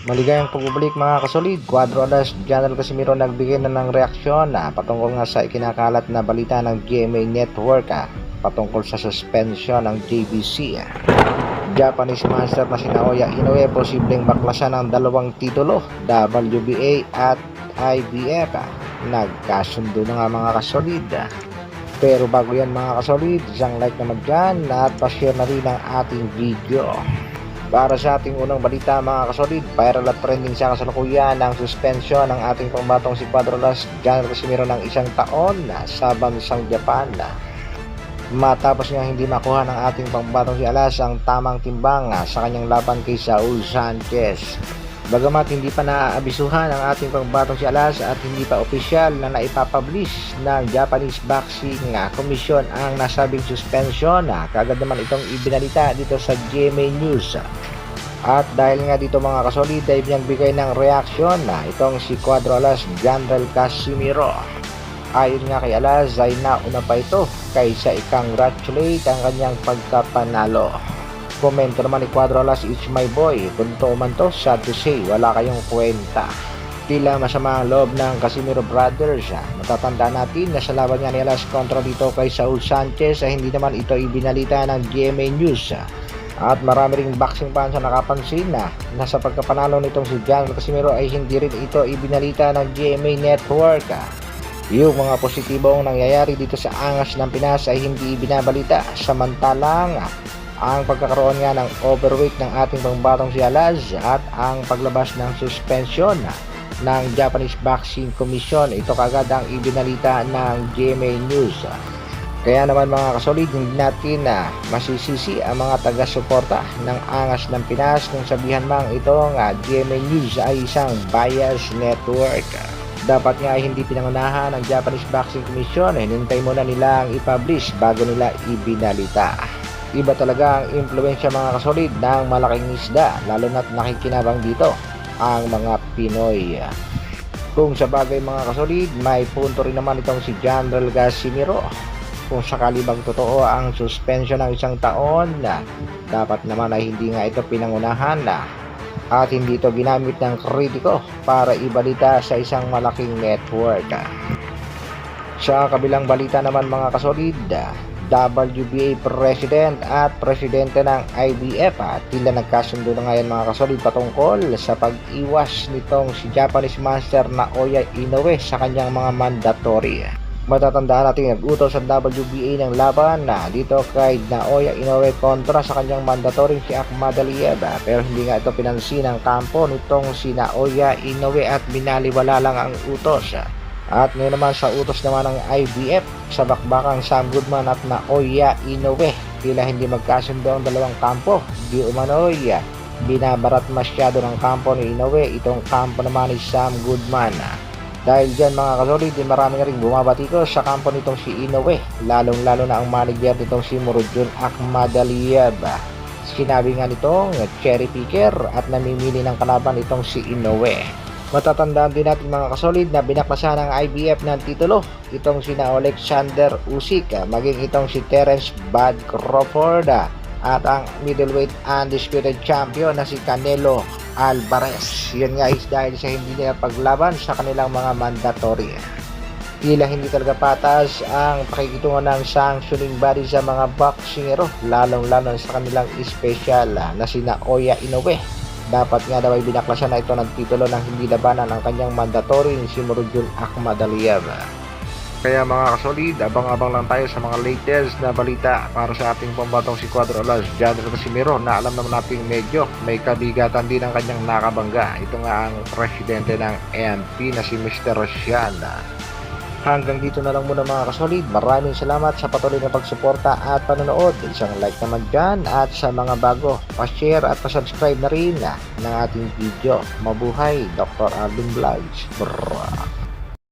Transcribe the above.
Maligayang pagbabalik mga kasolid. Cuadro Alas, General Casimiro nagbigay na ng reaksyon patungkol nga sa ikinakalat na balita ng GMA Network patungkol sa suspension ng JBC. Japanese Master na si Naoya Inoue posibleng baklasan ng dalawang titulo, WBA at IBF. Nagkasundo na nga mga kasolid. Pero bago yan mga kasolid, isang like naman dyan at pa-share na rin ang ating video. Para sa ating unang balita mga kasolid, viral at trending sa kasalukuyan ang suspension ng ating pambatong si Cuadro Alas, General Casimiro ng isang taon sa bansang Japan. Matapos nga hindi makuha ng ating pambatong si Alas ang tamang timbang sa kanyang laban kay Saul Sanchez. Bagamat hindi pa naaabisuhan ang ating pambatong si Alas at hindi pa opisyal na naipapublish ng Japanese Boxing Commission ang nasabing suspension, kaagad naman itong ibinalita dito sa GMA News. At dahil nga dito mga kasolid ay binagbigay ng reaksyon itong si Cuadro Alas, General Casimiro. Ayon nga kay Alas ay nauna pa ito kaysa i-congratulate ang kanyang pagkapanalo. Komento naman ni Cuadro Alas, "It's my boy, kung totoo man to, sad to say, wala kayong kwenta." Tila masama ang loob ng Casimiro Brothers. Matatandaan natin na sa laban nga ni Alas kontra dito kay Saul Sanchez ay hindi naman ito ibinalita ng GMA News. At marami ring boxing fans na nakapansin na sa pagkapanalo nitong si General Casimiro ay hindi rin ito ibinalita ng GMA Network. Yung mga positibong nangyayari dito sa angas ng Pinas ay hindi ibinabalita, samantalang ang pagkakaroon nga ng overweight ng ating pangbatong si Alas at ang paglabas ng suspension ng Japanese Boxing Commission, ito kagad ang ibinalita ng GMA News. Kaya naman mga kasolid, hindi natin masisisi ang mga taga-suporta ng angas ng Pinas kung sabihan mang itong GMA News ay isang bias network. Dapat nga ay hindi pinangunahan ng Japanese Boxing Commission, hinintay muna nilang i-publish bago nila ibinalita. Iba talaga ang impluensya mga kasolid ng malaking isda, lalo na't nakikinabang dito ang mga Pinoy. Kung sa bagay mga kasolid, may punto rin naman itong si General Casimiro. Kung sakali bang totoo ang suspension ng isang taon, dapat naman ay hindi nga ito pinangunahan at hindi ito ginamit ng kritiko para ibalita sa isang malaking network. Sa kabilang balita naman mga kasolid, WBA President at Presidente ng IBF tila nagkasundo na ngayon mga kasolid patungkol sa pag-iwas nitong si Japanese Master Naoya Inoue sa kanyang mga mandatory. Matatandaan natin nag-utos sa WBA ng laban dito kay Naoya Inoue kontra sa kanyang mandatory si Ahmad Aliyev, pero hindi nga ito pinansin ng kampo nitong si Naoya Inoue at binaliwala lang ang utos. At ngayon naman sa utos naman ng IBF sa bakbakang Sam Goodman at Naoya Inoue, tila hindi magkasundo ang dalawang kampo. Di umano'y binabarat masyado ng kampo ni Inoue itong kampo naman ni Sam Goodman. Dahil dyan mga kasolid, marami na rin bumabatikos sa kampo nitong si Inoue, lalong-lalo na ang manager nitong si Murodjun Akhmadaliev. Sinabi nga nitong cherry picker at namimili ng kalaban itong si Inoue. Matatandaan din natin mga kasolid na binaklasan ng IBF ng titulo itong sina Alexander Usyk, maging itong si Terence Bud Crawford at ang middleweight undisputed champion na si Canelo Alvarez. Yun nga is dahil sa hindi nila paglaban sa kanilang mga mandatory. Tila hindi talaga patas ang pakikitungan ng sanctioning body sa mga boxingero, lalong-lalo sa kanilang special na si Naoya Inoue. Dapat nga daw ay binaklasan na ito ng titulo ng hindi labanan ang kanyang mandatory si Murodjun Akhmadaliev. Kaya mga kasolid, abang-abang lang tayo sa mga latest na balita para sa ating pambatong si Cuadro Alas, General Casimiro, na alam naman natin medyo may kabigatan din ang kanyang nakabangga. Ito nga ang presidente ng MP na si Mr. Rosiana. Hanggang dito na lang muna mga kasolid. Maraming salamat sa patuloy na pagsuporta at panonood. Isang like naman dyan at sa mga bago, pa-share at pa-subscribe na rin ng ating video. Mabuhay, Dr. Alvin Vlogs. Brrrr.